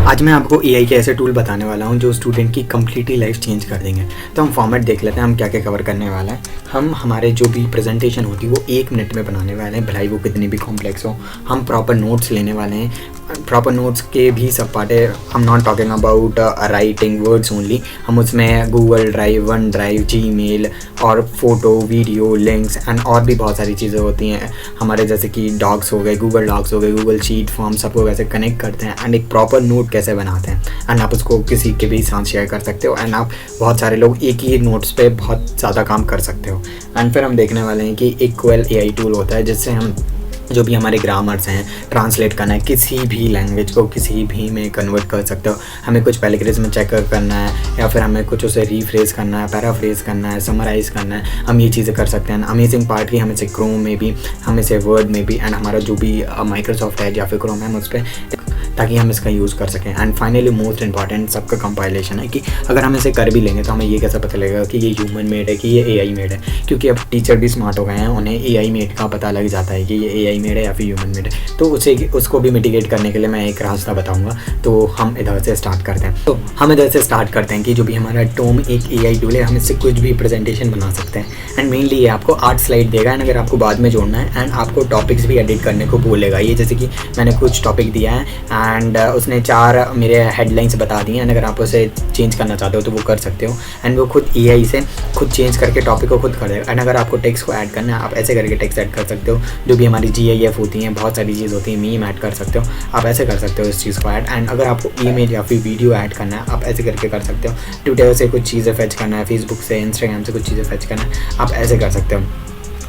आज मैं आपको एआई के ऐसे टूल बताने वाला हूँ जो स्टूडेंट की कम्प्लीटली लाइफ चेंज कर देंगे। तो हम फॉर्मेट देख लेते हैं हम क्या क्या कवर करने वाला है। हम हमारे जो भी प्रेजेंटेशन होती है वो 1 मिनट में बनाने वाले हैं, भलाई वो कितनी भी कॉम्प्लेक्स हो। हम प्रॉपर नोट्स लेने वाले हैं, प्रॉपर नोट्स के भी सब पार्ट है। हम not talking about writing words only, हम उसमें Google drive, one drive, Gmail और फोटो, वीडियो, लिंक्स एंड और भी बहुत सारी चीज़ें होती हैं हमारे, जैसे कि डॉक्स हो गए, गूगल डॉक्स हो गए, गूगल शीट, फॉर्म, सबको वैसे कनेक्ट करते हैं एंड एक प्रॉपर नोट कैसे बनाते हैं। एंड आप उसको किसी के भी साथ शेयर कर सकते हो एंड आप बहुत सारे लोग एक ही नोट्स पे बहुत ज़्यादा काम कर सकते हो। एंड फिर हम देखने वाले हैं कि इक्वल एआई टूल होता है जिससे हम जो भी हमारे ग्रामर्स हैं ट्रांसलेट करना है, किसी भी लैंग्वेज को किसी भी में कन्वर्ट कर सकते हो। हमें कुछ पैराग्राफ्स में चेक करना है या फिर हमें कुछ उसे रीफ्रेज करना है, पैराफ्रेज करना है, समराइज़ करना है, हम ये चीज़ें कर सकते हैं। अमेजिंग पार्ट भी हमें से क्रोम में भी, हमें से वर्ड में भी एंड हमारा जो भी माइक्रोसॉफ्ट है या फिर क्रोम है हम उस पर, ताकि हम इसका यूज़ कर सकें। एंड फाइनली मोस्ट इंपॉर्टेंट सबका कंपाइलेशन है कि अगर हम इसे कर भी लेंगे तो हमें ये कैसे पता लगेगा कि ये ह्यूमन मेड है कि ये एआई मेड है, क्योंकि अब टीचर भी स्मार्ट हो गए हैं, उन्हें एआई मेड का पता लग जाता है कि ये एआई मेड है या फिर ह्यूमन मेड है। तो उसको भी मिटिगेट करने के लिए मैं एक रास्ता बताऊँगा। तो हम इधर से स्टार्ट करते हैं कि जो भी हमारा टोम एक एआई टूल है, हम इससे कुछ भी प्रेजेंटेशन बना सकते हैं। एंड मेनली ये आपको 8 स्लाइड देगा एंड अगर आपको बाद में जोड़ना है एंड आपको टॉपिक्स भी एडिट करने को बोलेगा। ये जैसे कि मैंने कुछ टॉपिक दिया है एंड उसने 4 मेरे हेडलाइंस बता दी हैं एंड अगर आप उसे चेंज करना चाहते हो तो वो कर सकते हो एंड वो खुद एआई से खुद चेंज करके टॉपिक को खुद कर देगा। एंड अगर आपको टेक्स्ट को ऐड करना है आप ऐसे करके टेक्स्ट ऐड कर सकते हो। जो भी हमारी जीआईएफ होती हैं, बहुत सारी चीज़ होती है, मीम ऐड कर सकते हो, आप ऐसे कर सकते हो इस चीज़ को ऐड। एंड अगर आपको ईमेल या फिर वीडियो ऐड करना है आप ऐसे करके कर सकते हो। ट्विटर से कुछ चीज़ें फेच करना है, फेसबुक से, इंस्टाग्राम से कुछ चीज़ें फेच करना है, आप ऐसे कर सकते हो।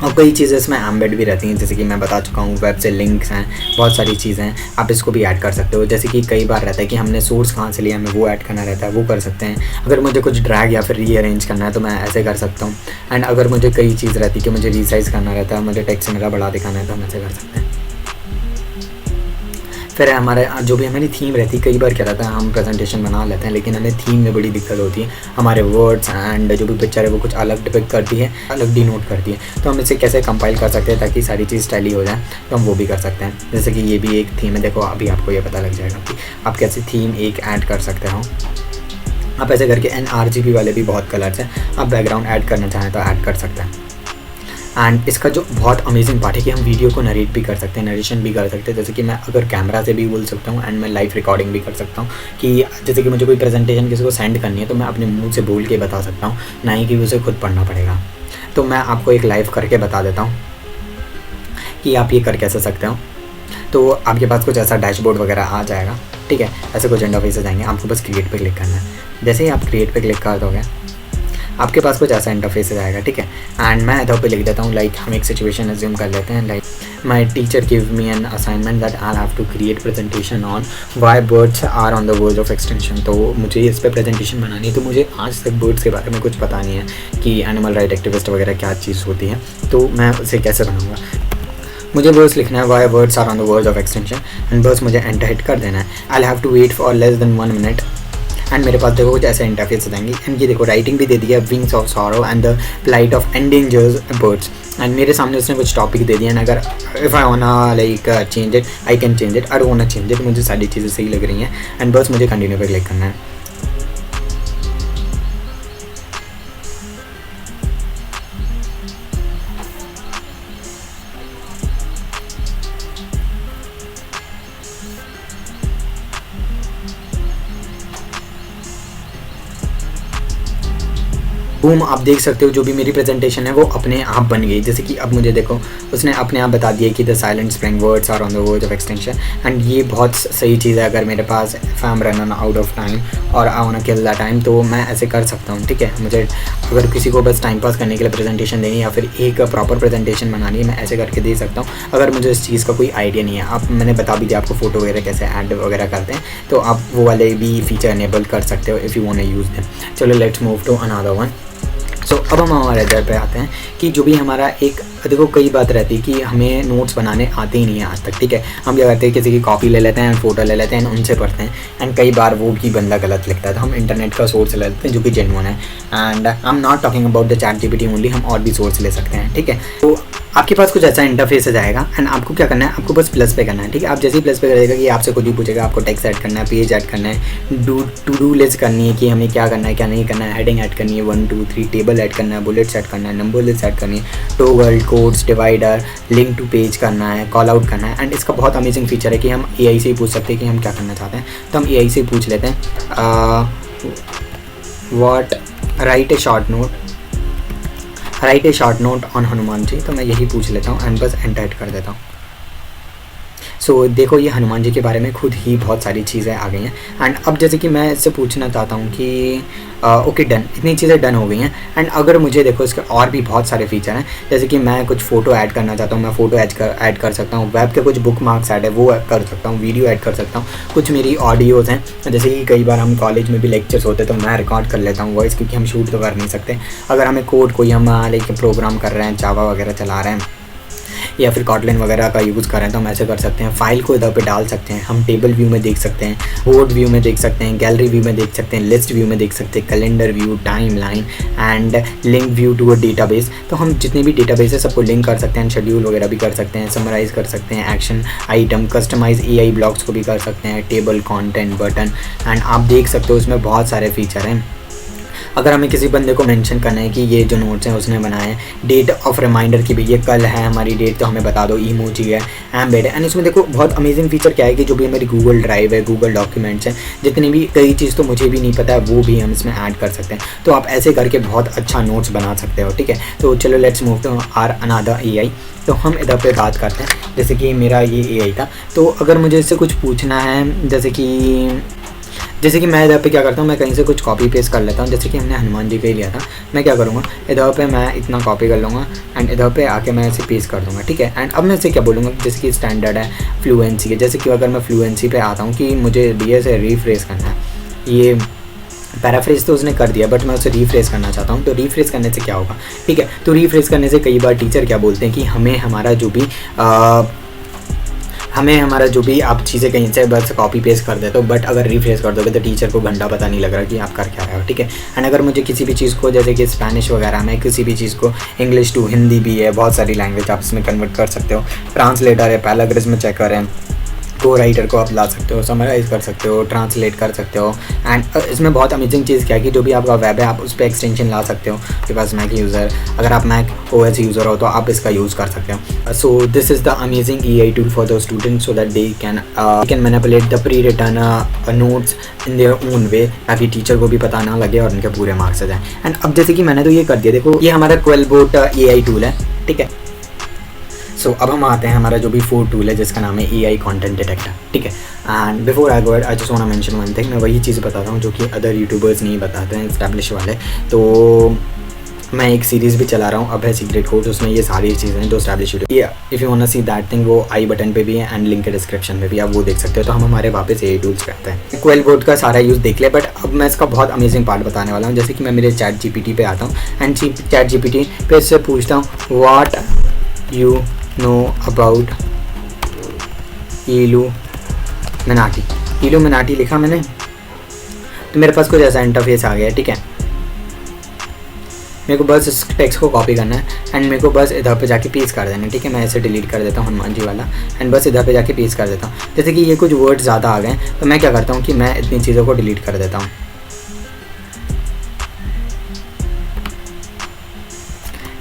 और कई चीज़ें इसमें एम्बेड भी रहती हैं, जैसे कि मैं बता चुका हूँ, वेब से लिंक्स हैं, बहुत सारी चीज़ें हैं, आप इसको भी ऐड कर सकते हो। जैसे कि कई बार रहता है कि हमने सोर्स कहाँ से लिया, हमें वो ऐड करना रहता है, वो कर सकते हैं। अगर मुझे कुछ ड्रैग या फिर रीअरेंज करना है तो मैं ऐसे कर सकता हूँ। एंड अगर मुझे कई चीज़ रहती है कि मुझे रीसाइज़ करना रहता है, मुझे टेक्स्ट मेरा बड़ा दिखाना है तो हम ऐसे कर सकते हैं। फिर हमारे जो भी हमारी थीम रहती है, कई बार क्या रहता है हम प्रेजेंटेशन बना लेते हैं लेकिन हमें थीम में बड़ी दिक्कत होती है। हमारे वर्ड्स एंड जो भी पिक्चर है वो कुछ अलग डिपिक्ट करती है, अलग डिनोट करती है। तो हम इसे कैसे कंपाइल कर सकते हैं ताकि सारी चीज़ टैली हो जाए, तो हम वो भी कर सकते हैं। जैसे कि ये भी एक थीम है, देखो अभी आपको ये पता लग जाएगा कि आप कैसे थीम एक ऐड कर सकते हो। आप ऐसे करके RGB वाले भी बहुत कलर्स हैं, आप बैकग्राउंड ऐड करना चाहें तो ऐड कर सकते हैं। एंड इसका जो बहुत अमेजिंग पार्ट है कि हम वीडियो को नरेट भी कर सकते हैं, नरेशन भी कर सकते हैं। जैसे कि मैं अगर कैमरा से भी बोल सकता हूँ एंड मैं लाइव रिकॉर्डिंग भी कर सकता हूँ कि जैसे कि मुझे कोई प्रेजेंटेशन किसी को सेंड करनी है तो मैं अपने मुंह से बोल के बता सकता हूँ, ना ही कि उसे खुद पढ़ना पड़ेगा। तो मैं आपको एक लाइव करके बता देता हूँ कि आप ये कर कैसे सकते हो। तो आपके पास कुछ ऐसा डैशबोर्ड वगैरह आ जाएगा, ठीक है, ऐसे कुछ इंटरफेस जाएंगे, आपको बस क्रिएट पे क्लिक करना है। जैसे ही आप क्रिएट पे क्लिक कर दोगे आपके पास कुछ ऐसा इंटरफेस आएगा, ठीक है। एंड मैं इधर पे लिख देता हूँ, लाइक हम एक सिचुएशन अज्यूम कर लेते हैं, like my teacher give me an assignment that I have to create presentation on why birds are on the verge of extension. तो मुझे इस पर प्रेजेंटेशन बनानी है। तो मुझे आज तक बर्ड्स के बारे में कुछ पता नहीं है कि एनिमल राइट एक्टिविस्ट वगैरह क्या चीज़ होती है, तो मैं उसे कैसे बनाऊँगा। मुझे वर्ड्स लिखना है, why birds are on the verge of extension and birds मुझे एंटर हिट कर देना है। I have to wait for less than 1 minute and मेरे पास देखो कुछ ऐसे इंटरफेस देंगे। एंड ये देखो राइटिंग भी दे दिया, wings of sorrow and the flight of endangered birds. And मेरे सामने उसने कुछ टॉपिक दे दिया एंड अगर if I वांना like change it I can change it, I don't वांना change it, मुझे सारी चीज़ें सही लग रही हैं एंड बस मुझे कंटिन्यू पे क्लिक करना है। बूम, आप देख सकते हो जो भी मेरी प्रेजेंटेशन है वो अपने आप बन गई। जैसे कि अब मुझे देखो उसने अपने आप बता दिया कि the silent spring words are on the verge of extension. And ये बहुत सही चीज़ है। अगर मेरे पास if I am running out of time और I want to kill the time तो मैं ऐसे कर सकता हूँ, ठीक है। मुझे अगर किसी को बस टाइम पास करने के लिए प्रेजेंटेशन देनी है या फिर एक प्रॉपर प्रेजेंटेशन बनानी है, मैं ऐसे करके दे सकता हूँ। अगर मुझे इस चीज़ का कोई आइडिया नहीं है, आप मैंने बता भी दिया आपको फ़ोटो वगैरह कैसे ऐड वगैरह करते हैं, तो आप वो वाले भी फीचर इनेबल कर सकते हो if you want to use them. चलो let's move to another one. So अब हम हमारे इधर पे आते हैं कि जो भी हमारा एक देखो कई बात रहती है कि हमें नोट्स बनाने आते ही नहीं है आज तक, ठीक है। हम क्या करते हैं, किसी की कॉपी ले लेते हैं, फ़ोटो ले लेते हैं, उनसे पढ़ते हैं, एंड कई बार वो भी बंदा गलत लिखता है, तो हम इंटरनेट का सोर्स ले लेते हैं जो कि जेन्युइन है। And I am not talking about the ChatGPT only, हम और भी सोर्स ले सकते हैं, ठीक है। तो आपके पास कुछ ऐसा इंटरफेस आ जाएगा एंड आपको क्या करना है, आपको बस प्लस पे करना है, ठीक है। आप जैसे ही प्लस पे करेगा कि आपसे खुद ही पूछेगा आपको टेक्स्ट ऐड करना है, पेज ऐड करना है, टू डू लिस्ट करनी है कि हमें क्या करना है क्या नहीं करना है, हेडिंग ऐड करनी है 1 2 3, टेबल ऐड करना है, बुलेट्स ऐड करना है, नंबर लिस्ट ऐड करनी है, toggle, codes, divider, link to page करना है, कॉल आउट करना है। एंड इसका बहुत अमेजिंग फीचर है कि हम AI से ही पूछ सकते हैं कि हम क्या करना चाहते हैं। तो हम AI से ही पूछ लेते हैं write a short note on Hanuman ji, तो मैं यही पूछ लेता हूँ एंड बस एंटर कर देता हूँ। सो देखो ये हनुमान जी के बारे में खुद ही बहुत सारी चीज़ें आ गई हैं। एंड अब जैसे कि मैं इससे पूछना चाहता हूँ कि ओके डन, इतनी चीज़ें डन हो गई हैं। एंड अगर मुझे देखो इसके और भी बहुत सारे फीचर हैं, जैसे कि मैं कुछ फ़ोटो ऐड करना चाहता हूँ, मैं फ़ोटो ऐड कर सकता हूँ, वेब के कुछ बुक मार्क्स ऐड है वो कर सकता हूँ, वीडियो ऐड कर सकता हूँ, कुछ मेरी ऑडियोज़ हैं, जैसे कि कई बार हम कॉलेज में भी लेक्चर्स होते हैं तो मैं रिकॉर्ड कर लेता हूँ वॉइस, क्योंकि हम शूट तो कर नहीं सकते। अगर हमें कोड कोई हम लाइक प्रोग्राम कर रहे हैं, जावा वगैरह चला रहे हैं या फिर कॉटलिन वगैरह का यूज़ कर रहे हैं तो हम ऐसे कर सकते हैं। फाइल को इधर पे डाल सकते हैं, हम टेबल व्यू में देख सकते हैं, बोर्ड व्यू में देख सकते हैं, गैलरी व्यू में देख सकते हैं, लिस्ट व्यू में देख सकते हैं, calendar view, time line and link view to a database. तो हम जितने भी डेटाबेस है सबको लिंक कर सकते हैं, शेड्यूल वगैरह भी कर सकते हैं, समराइज़ कर सकते हैं, action item, customise AI blocks को भी कर सकते हैं, टेबल, कॉन्टेंट, बटन। एंड आप देख सकते हो उसमें बहुत सारे फीचर हैं। अगर हमें किसी बंदे को मेंशन करना है कि ये जो नोट्स हैं उसने बनाए हैं, डेट ऑफ रिमाइंडर की भी ये कल है हमारी डेट तो हमें बता दो, इमोजी है, एम्बेड है। एंड इसमें देखो बहुत अमेजिंग फीचर क्या है कि जो भी मेरी गूगल ड्राइव है, गूगल डॉक्यूमेंट्स हैं, जितनी भी कई चीज़ तो मुझे भी नहीं पता है वो भी हम इसमें ऐड कर सकते हैं। तो आप ऐसे करके बहुत अच्छा नोट्स बना सकते हो, ठीक है। तो चलो let's move to our another AI। तो हम इधर पे बात करते हैं, जैसे कि मेरा ये AI था। तो अगर मुझे इससे कुछ पूछना है, जैसे कि मैं इधर पे क्या करता हूँ, मैं कहीं से कुछ कॉपी पेस्ट कर लेता हूँ। जैसे कि हमने हनुमान जी का ही लिया था, मैं क्या करूँगा, इधर पे मैं इतना कॉपी कर लूँगा एंड इधर पे आके मैं इसे पेस्ट कर दूँगा, ठीक है। एंड अब मैं इसे क्या बोलूँगा, जैसे कि स्टैंडर्ड है फ्लुएंसी है, जैसे कि अगर मैं फ्लुएंसी पे आता हूँ कि मुझे दिए से रिफ्रेश करना है, ये पैराफ्रेज तो उसने कर दिया बट मैं उसे रिफ्रेश करना चाहता हूँ। तो रिफ्रेश करने से क्या होगा, ठीक है। तो रिफ्रेश करने से कई बार टीचर क्या बोलते हैं कि हमें हमारा जो भी आप चीज़ें कहीं से बस कॉपी पेस्ट कर देते हो, बट अगर रिफ्रेश कर दोगे तो टीचर को घंटा पता नहीं लग रहा कि आप कर क्या रहे हो, ठीक है। एंड अगर मुझे किसी भी चीज़ को, जैसे कि स्पेनिश वगैरह में किसी भी चीज़ को, इंग्लिश टू हिंदी भी है, बहुत सारी लैंग्वेज आप इसमें कन्वर्ट कर सकते हो, ट्रांसलेटर है, पैराग्राफ चेकर है, को राइटर को आप ला सकते हो, समराइज़ कर सकते हो, ट्रांसलेट कर सकते हो। एंड इसमें बहुत अमेजिंग चीज़ क्या है कि जो भी आपका वेब है आप उस पर एक्सटेंशन ला सकते हो। आपके पास मैक यूज़र, अगर आप मैक OS यूज़र हो तो आप इसका यूज़ कर सकते हो। So this is the amazing AI tool for the student so that they can manipulate the pre return notes in their own way, ताकि टीचर को भी पता ना लगे और उनके पूरे मार्क्स आ जाए। एंड अब जैसे कि मैंने तो ये कर दिया, देखो ये हमारा क्वेलबोट AI टूल है, ठीक है। सो अब हम आते हैं हमारा जो भी 4th टूल है जिसका नाम है AI कंटेंट डिटेक्टर, ठीक है। And before I go I just want to mention one thing, मैं वही चीज़ बताता हूँ जो कि अदर यूट्यूबर्स नहीं बताते हैं, एस्टैब्लिश वाले। तो मैं एक सीरीज़ भी चला रहा हूँ, अब है सीक्रेट कोर्स, उसमें ये सारी चीज़ें हैं जो establish YouTube, if you want to see that thing वो आई बटन पे भी है एंड लिंक के डिस्क्रिप्शन में भी, आप वो देख सकते हो। तो हम हमारे वापस AI टूल्स पे आते हैं। क्वेलबोट का सारा यूज़ देख लिया, बट अब मैं इसका बहुत अमेजिंग पार्ट बताने वाला हूँ। जैसे कि मैं मेरे ChatGPT पे आता हूँ एंड ChatGPT पे इससे पूछता हूँ what you know about illuminati लिखा मैंने, तो मेरे पास कुछ ऐसा इंटरफेस आ गया, ठीक है। मेरे को बस इस टेक्स्ट को कॉपी करना है एंड मेरे को बस इधर पे जाके पेस्ट कर देना है, ठीक है। मैं इसे डिलीट कर देता हूँ हनुमान जी वाला एंड बस इधर पे जाके पेस्ट कर देता हूँ। जैसे कि ये कुछ वर्ड ज़्यादा आ गए तो मैं क्या करता हूँ कि मैं इतनी चीज़ों को डिलीट कर देता हूँ,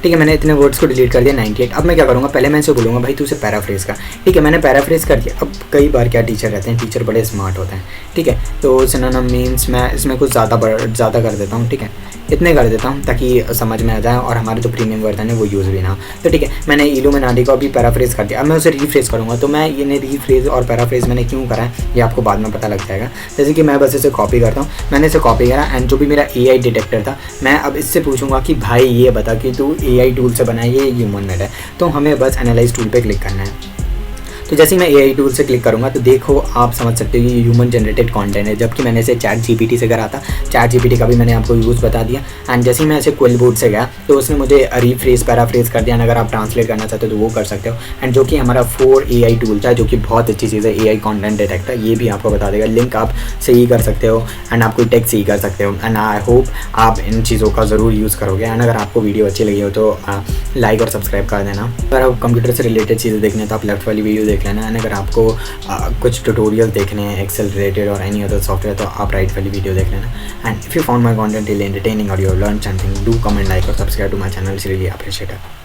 ठीक है। मैंने इतने वर्ड्स को डिलीट कर दिया 98। अब मैं क्या करूँगा, पहले मैं इसे बोलूँगा भाई तू इसे पैराफ्रेज कर, ठीक है। मैंने पैराफ्रेज कर दिया। अब कई बार क्या टीचर रहते हैं, टीचर बड़े स्मार्ट होते हैं, ठीक है। तो सिनोनिम मीन्स मैं इसमें कुछ ज़्यादा कर देता हूँ, ठीक है। इतने कर देता हूँ ताकि समझ में आ जाए और हमारे जो प्रीमियम वर्जन है वो यूज़ भी ना हो। तो ठीक है, मैंने इल्यूमिनाटी को अभी पैराफ्रेज कर दिया। अब मैं उसे रीफ्रेज करूँगा, तो मैं ये रीफ्रेज और पैराफ्रेज मैंने क्यों करा है ये आपको बाद में पता लग जाएगा। जैसे कि मैं बस इसे कॉपी करता हूँ, मैंने इसे कॉपी करा एंड जो भी मेरा AI डिटेक्टर था, मैं अब इससे पूछूंगा कि भाई ये बता कि तू AI टूल से बनाए ये ह्यूमन मेड है। तो हमें बस एनालाइज टूल पर क्लिक करना है। तो जैसे ही मैं AI टूल से क्लिक करूँगा तो देखो आप समझ सकते हो ये ह्यूमन जनरेटेड कंटेंट है, जबकि मैंने इसे ChatGPT से करा था। ChatGPT का भी मैंने आपको यूज़ बता दिया। एंड जैसे ही मैं ऐसे क्विलबोर्ड से गया तो उसने मुझे रीफ्रेज पैराफ्रेज कर दिया। अगर आप ट्रांसलेट करना चाहते हो तो वो कर सकते हो। एंड जो कि हमारा 4 AI टूल था, जो कि बहुत अच्छी चीज़ है, AI कंटेंट डिटेक्टर, ये भी आपको बता देगा। लिंक आप सही कर सकते हो एंड आप कोई टेक्स्ट सही कर सकते हो। एंड आई होप आप इन चीज़ों का ज़रूर यूज़ करोगे। एंड अगर आपको वीडियो अच्छी लगी हो तो लाइक और सब्सक्राइब कर देना। अगर आप कंप्यूटर से रिलेटेड चीज़ें देखने हैं तो आप लेफ्ट वाली वीडियो देख लेना। एंड अगर आपको कुछ ट्यूटोरियल देखने हैं एक्सेल रिलेटेड और एनी अदर सॉफ्टवेयर तो आप राइट वाली वीडियो देख लेना। And if you found my content really entertaining और you learn something, do comment, like और subscribe to my channel, it's really appreciated.